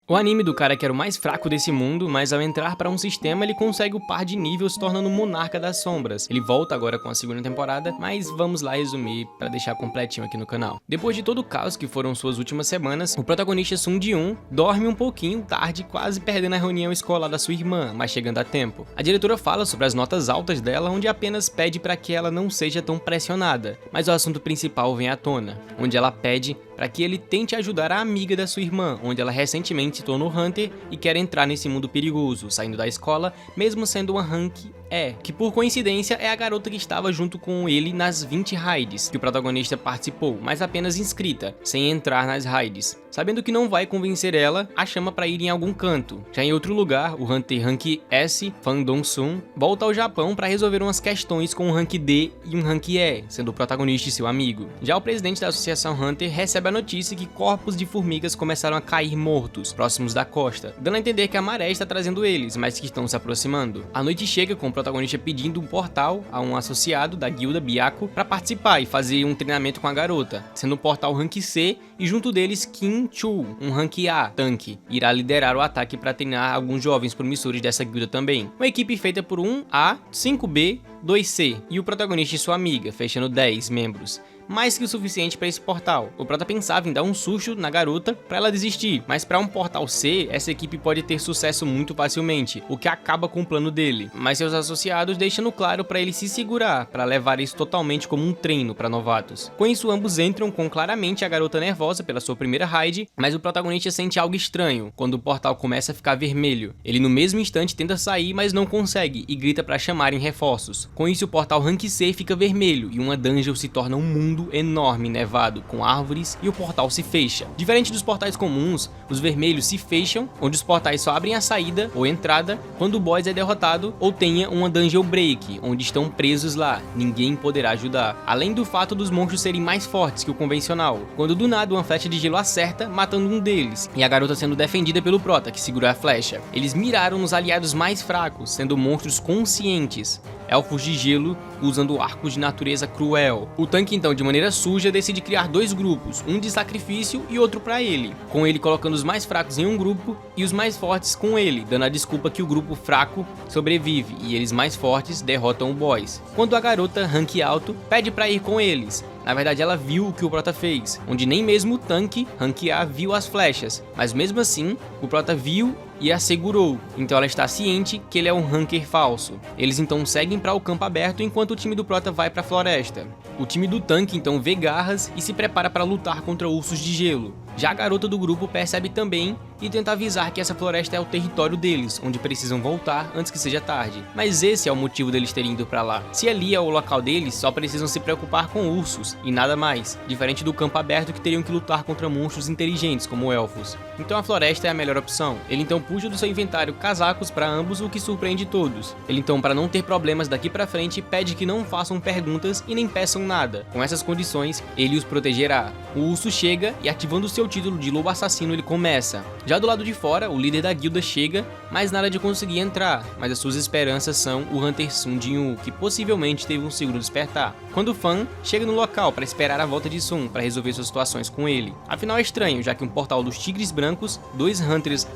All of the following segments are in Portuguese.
O anime do cara que era o mais fraco desse mundo, mas ao entrar para um sistema ele consegue o par de nível se tornando o Monarca das Sombras. Ele volta agora com a segunda temporada, mas vamos lá resumir para deixar completinho aqui no canal. Depois de todo o caos que foram suas últimas semanas, o protagonista Sun Ji-un dorme um pouquinho tarde, quase perdendo a reunião escolar da sua irmã, mas chegando a tempo. A diretora fala sobre as notas altas dela, onde apenas pede para que ela não seja tão pressionada, mas o assunto principal vem à tona, onde ela pede para que ele tente ajudar a amiga da sua irmã, onde ela recentemente se tornou Hunter e quer entrar nesse mundo perigoso, saindo da escola, mesmo sendo uma Rank E, que por coincidência é a garota que estava junto com ele nas 20 raids que o protagonista participou, mas apenas inscrita, sem entrar nas raids. Sabendo que não vai convencer ela, a chama para ir em algum canto. Já em outro lugar, o Hunter Rank S, Fan Dong-sun, volta ao Japão para resolver umas questões com um Rank D e um Rank E, sendo o protagonista e seu amigo. Já o presidente da Associação Hunter recebe a notícia que corpos de formigas começaram a cair mortos, próximos da costa, dando a entender que a maré está trazendo eles, mas que estão se aproximando. A noite chega com o protagonista pedindo um portal a um associado da guilda Byaku para participar e fazer um treinamento com a garota, sendo o portal Rank C e junto deles Kim Chu, um Rank A, tanque, irá liderar o ataque para treinar alguns jovens promissores dessa guilda também. Uma equipe feita por 1A, 5B, 2C e o protagonista e sua amiga, fechando 10 membros. Mais que o suficiente para esse portal. O prota pensava em dar um susto na garota para ela desistir, mas para um portal C, essa equipe pode ter sucesso muito facilmente, o que acaba com o plano dele. Mas seus associados deixam claro para ele se segurar, para levar isso totalmente como um treino para novatos. Com isso, ambos entram com claramente a garota nervosa pela sua primeira raid, mas o protagonista sente algo estranho quando o portal começa a ficar vermelho. Ele no mesmo instante tenta sair, mas não consegue e grita para chamarem reforços. Com isso, o portal Rank C fica vermelho e uma dungeon se torna um mundo enorme nevado com árvores e o portal se fecha. Diferente dos portais comuns, os vermelhos se fecham, onde os portais só abrem a saída ou entrada quando o boss é derrotado ou tenha uma dungeon break, onde estão presos lá, ninguém poderá ajudar. Além do fato dos monstros serem mais fortes que o convencional, quando do nada uma flecha de gelo acerta, matando um deles, e a garota sendo defendida pelo prota, que segura a flecha. Eles miraram nos aliados mais fracos, sendo monstros conscientes. Elfos de gelo usando arcos de natureza cruel. O tanque então, de maneira suja, decide criar dois grupos, um de sacrifício e outro para ele, com ele colocando os mais fracos em um grupo e os mais fortes com ele, dando a desculpa que o grupo fraco sobrevive e eles mais fortes derrotam o boss. Quando a garota Rank alto pede para ir com eles, na verdade ela viu o que o prota fez, onde nem mesmo o tanque Rank A viu as flechas, mas mesmo assim o prota viu e a segurou, então ela está ciente que ele é um ranker falso. Eles então seguem para o campo aberto enquanto o time do prota vai para a floresta. O time do tanque então vê garras e se prepara para lutar contra ursos de gelo. Já a garota do grupo percebe também e tenta avisar que essa floresta é o território deles, onde precisam voltar antes que seja tarde. Mas esse é o motivo deles terem ido para lá. Se ali é o local deles, só precisam se preocupar com ursos e nada mais, diferente do campo aberto que teriam que lutar contra monstros inteligentes como elfos. Então a floresta é a melhor opção. Ele então puxa do seu inventário casacos para ambos, o que surpreende todos. Ele então, para não ter problemas daqui para frente, pede que não façam perguntas e nem peçam nada. Com essas condições, ele os protegerá. O urso chega e, ativando seu título de lobo assassino, ele começa. Já do lado de fora, o líder da guilda chega, mas nada de conseguir entrar, mas as suas esperanças são o Hunter Sun Ji-un, que possivelmente teve um segundo despertar. Quando Fan chega no local para esperar a volta de Sun para resolver suas situações com ele. Afinal é estranho, já que um portal dos Tigres Brancos, dois Hunters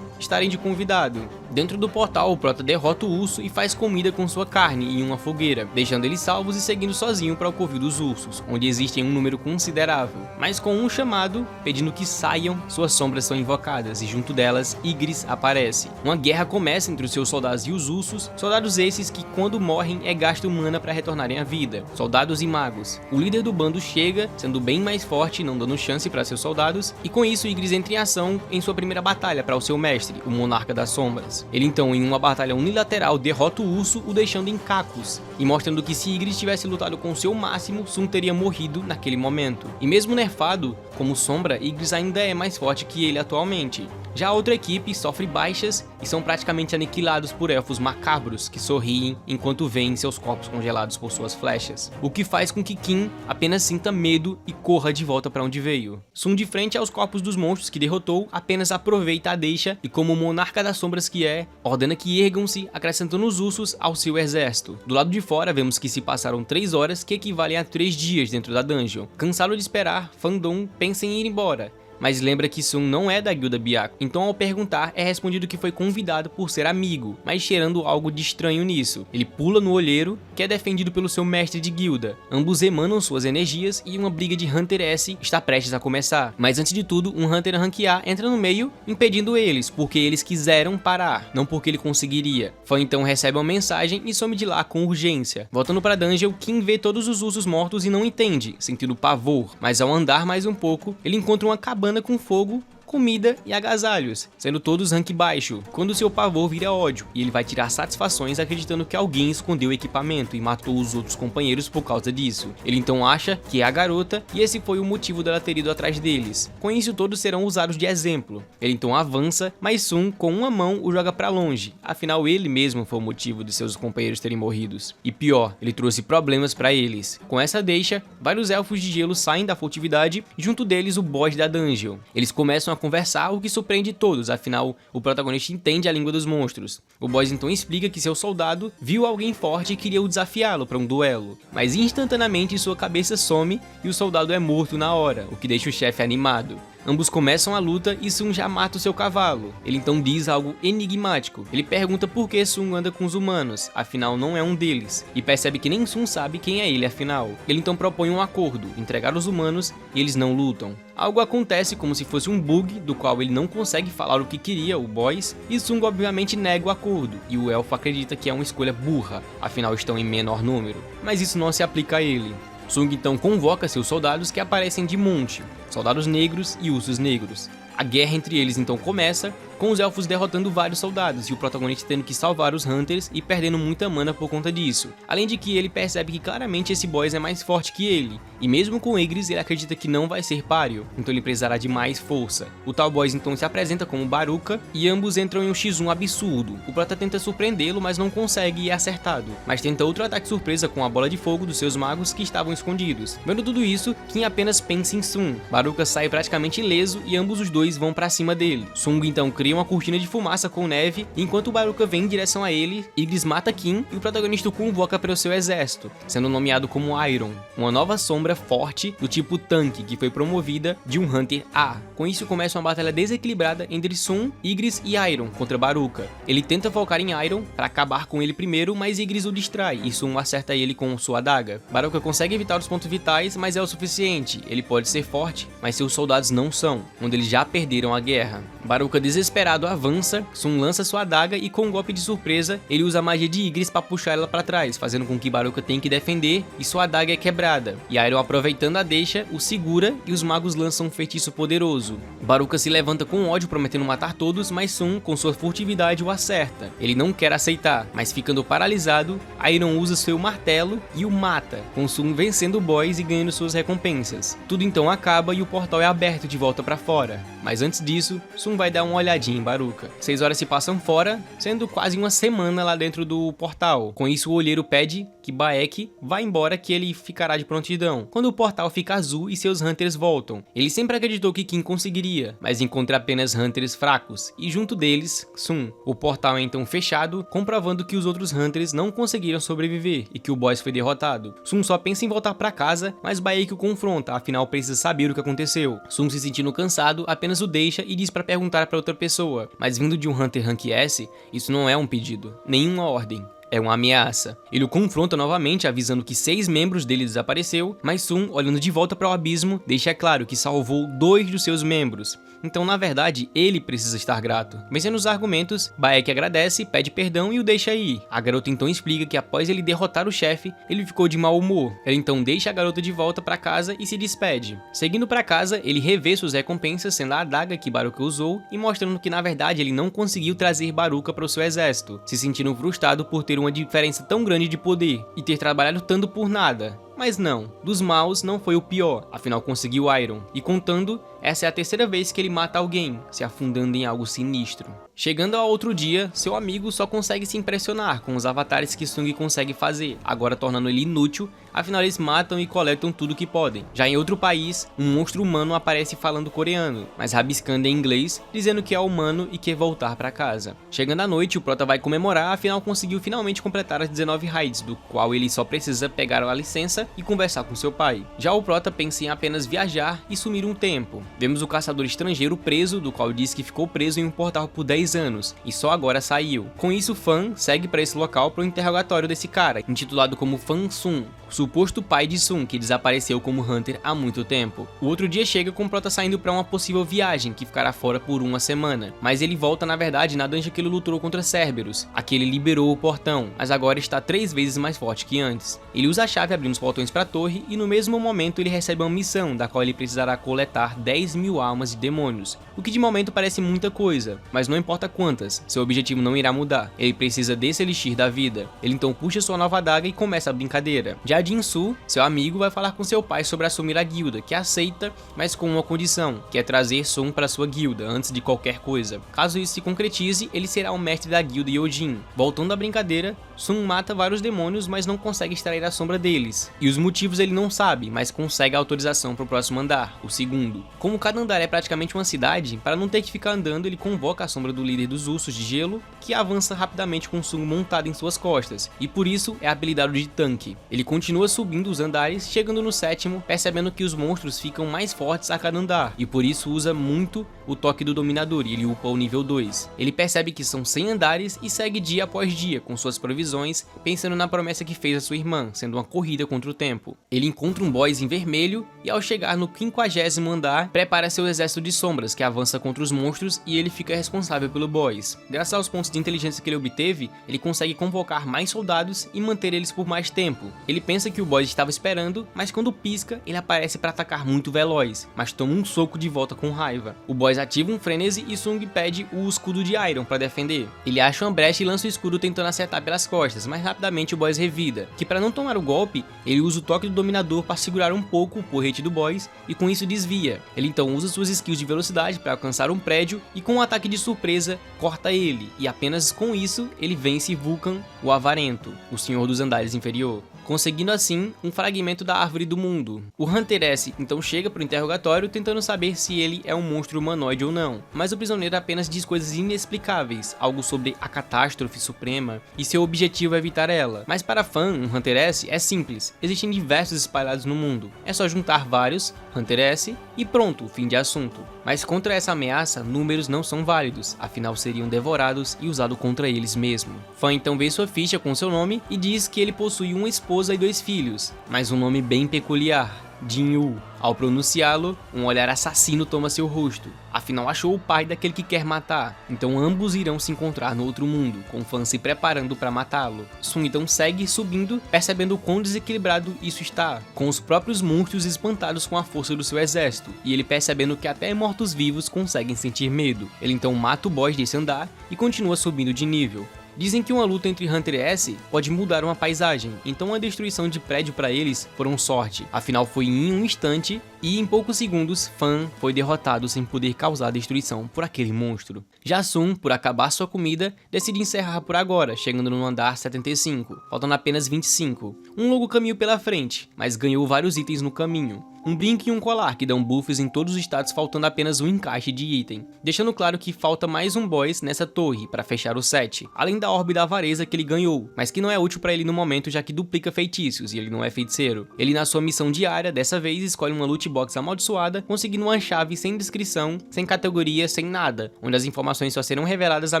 estarem de convidado. Dentro do portal, o prota derrota o urso e faz comida com sua carne em uma fogueira, deixando eles salvos e seguindo sozinho para o covil dos ursos, onde existem um número considerável. Mas com um chamado, pedindo que saiam, suas sombras são invocadas e junto delas, Ygritte aparece. Uma guerra começa entre os seus soldados e os ursos, soldados esses que quando morrem é gasto mana para retornarem à vida, soldados e magos. O líder do bando chega, sendo bem mais forte, não dando chance para seus soldados, e com isso Ygritte entra em ação em sua primeira batalha para o seu mestre, o Monarca das Sombras. Ele então, em uma batalha unilateral, derrota o urso, o deixando em cacos, e mostrando que se Ygritte tivesse lutado com seu máximo, Sun teria morrido naquele momento. E mesmo nerfado como sombra, Ygritte ainda é mais forte que ele atualmente. Já a outra equipe sofre baixas e são praticamente aniquilados por elfos macabros que sorriem enquanto veem seus corpos congelados por suas flechas, o que faz com que Kim apenas sinta medo e corra de volta para onde veio. Sun, de frente aos corpos dos monstros que derrotou, apenas aproveita a deixa e, como monarca das sombras que é, ordena que ergam-se, acrescentando os ursos ao seu exército. Do lado de fora, vemos que se passaram 3 horas, que equivalem a 3 dias dentro da dungeon. Cansado de esperar, Fan Dong pensa em ir embora, mas lembra que Sun não é da guilda Byakuya. Então ao perguntar, é respondido que foi convidado por ser amigo, mas cheirando algo de estranho nisso. Ele pula no olheiro, que é defendido pelo seu mestre de guilda. Ambos emanam suas energias e uma briga de Hunter S está prestes a começar. Mas antes de tudo, um Hunter Rank A entra no meio, impedindo eles, porque eles quiseram parar, não porque ele conseguiria. Fan então recebe uma mensagem e some de lá com urgência. Voltando para Dungeon, Kim vê todos os ursos mortos e não entende, sentindo pavor, mas ao andar mais um pouco, ele encontra uma cabana com fogo, comida e agasalhos, sendo todos rank baixo, quando seu pavor vira ódio, e ele vai tirar satisfações acreditando que alguém escondeu o equipamento e matou os outros companheiros por causa disso. Ele então acha que é a garota, e esse foi o motivo dela ter ido atrás deles. Com isso todos serão usados de exemplo. Ele então avança, mas Sun com uma mão o joga pra longe, afinal ele mesmo foi o motivo de seus companheiros terem morridos. E pior, ele trouxe problemas pra eles. Com essa deixa, vários elfos de gelo saem da furtividade, e junto deles o boss da dungeon. Eles começam a conversar, o que surpreende todos, afinal o protagonista entende a língua dos monstros. O boss então explica que seu soldado viu alguém forte e queria o desafiá-lo para um duelo, mas instantaneamente sua cabeça some e o soldado é morto na hora, o que deixa o chefe animado. Ambos começam a luta e Sun já mata o seu cavalo. Ele então diz algo enigmático. Ele pergunta por que Sun anda com os humanos, afinal não é um deles, e percebe que nem Sun sabe quem é ele afinal. Ele então propõe um acordo, entregar os humanos e eles não lutam. Algo acontece como se fosse um bug, do qual ele não consegue falar o que queria, o boss, e Sun obviamente nega o acordo, e o elfo acredita que é uma escolha burra, afinal estão em menor número. Mas isso não se aplica a ele. Sung então convoca seus soldados que aparecem de monte, soldados negros e ursos negros. A guerra entre eles então começa, com os elfos derrotando vários soldados e o protagonista tendo que salvar os Hunters e perdendo muita mana por conta disso. Além de que ele percebe que claramente esse boss é mais forte que ele, e mesmo com Igris ele acredita que não vai ser páreo, então ele precisará de mais força. O tal boss então se apresenta como Baruka e ambos entram em um X1 absurdo. O prota tenta surpreendê-lo, mas não consegue e é acertado, mas tenta outro ataque surpresa com a bola de fogo dos seus magos que estavam escondidos. Vendo tudo isso, Kim apenas pensa em Sun. Baruka sai praticamente ileso e ambos os dois vão pra cima dele. Sung então cria uma cortina de fumaça com neve, e enquanto o Baruka vem em direção a ele, Igris mata Kim e o protagonista o convoca para o seu exército, sendo nomeado como Iron, uma nova sombra forte do tipo tanque que foi promovida de um Hunter A. Com isso começa uma batalha desequilibrada entre Sun, Igris e Iron contra Baruka. Ele tenta focar em Iron para acabar com ele primeiro, mas Igris o distrai e Sun acerta ele com sua adaga. Baruka consegue evitar os pontos vitais, mas é o suficiente. Ele pode ser forte, mas seus soldados não são, onde eles já perderam a guerra. Baruka desesperado avança, Sun lança sua adaga e com um golpe de surpresa, ele usa a magia de Igris para puxar ela para trás, fazendo com que Baruka tenha que defender e sua adaga é quebrada. E Iron, aproveitando a deixa, o segura e os magos lançam um feitiço poderoso. Baruka se levanta com ódio prometendo matar todos, mas Sun com sua furtividade o acerta. Ele não quer aceitar, mas ficando paralisado, Iron usa seu martelo e o mata, com Sun vencendo o boss e ganhando suas recompensas. Tudo então acaba e o portal é aberto de volta para fora. Mas antes disso, Sun vai dar uma olhadinha em Baruka. 6 horas se passam fora, sendo quase uma semana lá dentro do portal. Com isso, o olheiro pede que Baek vá embora, que ele ficará de prontidão, quando o portal fica azul e seus Hunters voltam. Ele sempre acreditou que Kim conseguiria, mas encontra apenas Hunters fracos, e junto deles, Sun. O portal é então fechado, comprovando que os outros Hunters não conseguiram sobreviver e que o boss foi derrotado. Sun só pensa em voltar para casa, mas Baek o confronta, afinal precisa saber o que aconteceu. Sun, se sentindo cansado, apenas o deixa e diz para perguntar para outra pessoa, mas vindo de um Hunter Rank S, isso não é um pedido, nenhuma ordem. É uma ameaça. Ele o confronta novamente, avisando que 6 membros dele desapareceu, mas Sun, olhando de volta para o abismo, deixa claro que salvou 2 dos seus membros. Então, na verdade, ele precisa estar grato. Vencendo os argumentos, Baek agradece, pede perdão e o deixa ir. A garota então explica que após ele derrotar o chefe, ele ficou de mau humor. Ele então deixa a garota de volta para casa e se despede. Seguindo para casa, ele revê suas recompensas, sendo a adaga que Baruka usou, e mostrando que na verdade ele não conseguiu trazer Baruka para o seu exército, se sentindo frustrado por ter uma diferença tão grande de poder e ter trabalhado tanto por nada. Mas não, dos maus não foi o pior, afinal conseguiu Iron, e contando, essa é a 3ª vez que ele mata alguém, se afundando em algo sinistro. Chegando ao outro dia, seu amigo só consegue se impressionar com os avatares que Sung consegue fazer, agora tornando ele inútil, afinal eles matam e coletam tudo que podem. Já em outro país, um monstro humano aparece falando coreano, mas rabiscando em inglês, dizendo que é humano e quer voltar para casa. Chegando à noite, o prota vai comemorar, afinal conseguiu finalmente completar as 19 raids, do qual ele só precisa pegar a licença comida e conversar com seu pai. Já o prota pensa em apenas viajar e sumir um tempo. Vemos o caçador estrangeiro preso, do qual diz que ficou preso em um portal por 10 anos e só agora saiu. Com isso, Fan segue para esse local para o interrogatório desse cara, intitulado como Fan Sun, suposto pai de Sun, que desapareceu como Hunter há muito tempo. O outro dia chega com o prota saindo para uma possível viagem que ficará fora por uma semana, mas ele volta na verdade na dungeon que ele lutou contra Cerberus. Aqui ele liberou o portão, mas agora está 3 vezes mais forte que antes. Ele usa a chave abrindo os portões para a torre e no mesmo momento ele recebe uma missão, da qual ele precisará coletar 10.000 almas de demônios, o que de momento parece muita coisa, mas não importa quantas, seu objetivo não irá mudar. Ele precisa desse elixir da vida. Ele então puxa sua nova adaga e começa a brincadeira. Já Jinsu, seu amigo, vai falar com seu pai sobre assumir a guilda, que aceita, mas com uma condição, que é trazer Sun para sua guilda antes de qualquer coisa. Caso isso se concretize, ele será o mestre da guilda Yojin. Voltando à brincadeira, Sun mata vários demônios, mas não consegue extrair a sombra deles. E os motivos ele não sabe, mas consegue a autorização para o próximo andar, o segundo. Como cada andar é praticamente uma cidade, para não ter que ficar andando, ele convoca a sombra do líder dos ursos de gelo, que avança rapidamente com Sun montado em suas costas, e por isso é apelidado de tanque. Ele continua subindo os andares, chegando no 7º, percebendo que os monstros ficam mais fortes a cada andar, e por isso usa muito o toque do dominador e ele upa o nível 2. Ele percebe que são 100 andares e segue dia após dia com suas provisões, pensando na promessa que fez a sua irmã, sendo uma corrida contra o tempo. Ele encontra um boss em vermelho e ao chegar no 50º andar, prepara seu exército de sombras que avança contra os monstros e ele fica responsável pelo boss. Graças aos pontos de inteligência que ele obteve, ele consegue convocar mais soldados e manter eles por mais tempo. Ele pensa que o boss estava esperando, mas quando pisca, ele aparece para atacar muito veloz, mas toma um soco de volta com raiva. O boss ativa um frenesi e Sung pede o escudo de Iron para defender. Ele acha uma brecha e lança o escudo tentando acertar pelas costas, mas rapidamente o boss revida, que para não tomar o golpe, ele usa o toque do dominador para segurar um pouco o porrete do boss e com isso desvia. Ele então usa suas skills de velocidade para alcançar um prédio e com um ataque de surpresa, corta ele, e apenas com isso ele vence Vulcan, o Avarento, o Senhor dos Andares Inferior, conseguindo assim um fragmento da Árvore do Mundo. O Hunter S então chega para o interrogatório tentando saber se ele é um monstro humanoide ou não, mas o prisioneiro apenas diz coisas inexplicáveis, algo sobre a catástrofe suprema e seu objetivo é evitar ela. Mas para Fan, um Hunter S é simples, existem diversos espalhados no mundo, é só juntar vários, Hunter S, e pronto, fim de assunto. Mas contra essa ameaça, números não são válidos, afinal seriam devorados e usados contra eles mesmo. Fan então vê sua ficha com seu nome e diz que ele possui uma esposa e 2 filhos, mas um nome bem peculiar, Jin-Yu. Ao pronunciá-lo, um olhar assassino toma seu rosto, afinal achou o pai daquele que quer matar, então ambos irão se encontrar no outro mundo, com Fan se preparando para matá-lo. Sun então segue subindo, percebendo o quão desequilibrado isso está, com os próprios monstros espantados com a força do seu exército, e ele percebendo que até mortos-vivos conseguem sentir medo. Ele então mata o boss desse andar e continua subindo de nível. Dizem que uma luta entre Hunter e S pode mudar uma paisagem, então a destruição de prédio para eles foram sorte, afinal foi em um instante e em poucos segundos Fan foi derrotado sem poder causar destruição por aquele monstro. Já Sun, por acabar sua comida, decide encerrar por agora, chegando no andar 75, faltando apenas 25. Um longo caminho pela frente, mas ganhou vários itens no caminho. Um brinco e um colar que dão buffs em todos os status, faltando apenas um encaixe de item, deixando claro que falta mais um boss nessa torre para fechar o set, além da orbe da avareza que ele ganhou, mas que não é útil para ele no momento já que duplica feitiços e ele não é feiticeiro. Ele na sua missão diária, dessa vez escolhe uma loot box amaldiçoada, conseguindo uma chave sem descrição, sem categoria, sem nada, onde as informações só serão reveladas à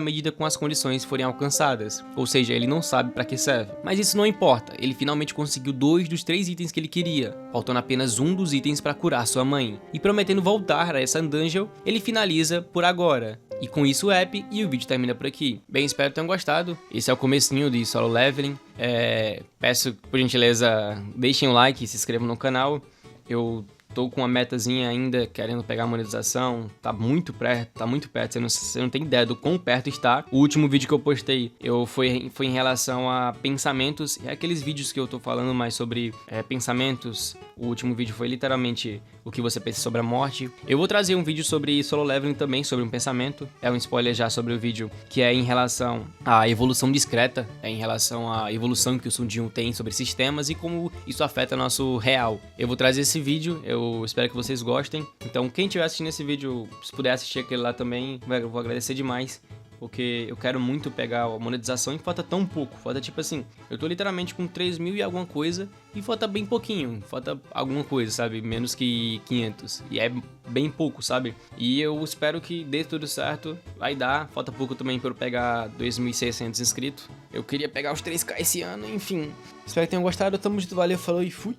medida com as condições forem alcançadas, ou seja, ele não sabe para que serve. Mas isso não importa, ele finalmente conseguiu 2 dos 3 itens que ele queria, faltando apenas um dos itens para curar sua mãe, e prometendo voltar a essa dungeon, ele finaliza por agora. E com isso o app e o vídeo termina por aqui. Bem, espero que tenham gostado. Esse é o comecinho de Solo Leveling. Peço, por gentileza, deixem um like e se inscrevam no canal. Eu tô com uma metazinha ainda, querendo pegar a monetização, tá muito perto, você não tem ideia do quão perto está. O último vídeo que eu postei foi em relação a pensamentos, é aqueles vídeos que eu tô falando mais sobre pensamentos. O último vídeo foi literalmente o que você pensa sobre a morte. Eu vou trazer um vídeo sobre Solo Leveling também, sobre um pensamento, é um spoiler já sobre o vídeo, que é em relação à evolução discreta, é em relação à evolução que o Sun Jin tem sobre sistemas e como isso afeta nosso real. Eu vou trazer esse vídeo, eu espero que vocês gostem. Então quem estiver assistindo esse vídeo, se puder assistir aquele lá também, eu vou agradecer demais. porque eu quero muito pegar a monetização e falta tão pouco. Falta tipo assim, eu tô literalmente com 3.000 e alguma coisa e falta bem pouquinho. Falta alguma coisa, sabe? Menos que 500. E é bem pouco, sabe? E eu espero que dê tudo certo. Vai dar. Falta pouco também pra eu pegar 2.600 inscritos. Eu queria pegar os 3K esse ano, enfim. Espero que tenham gostado. Tamo junto, valeu, falou e fui.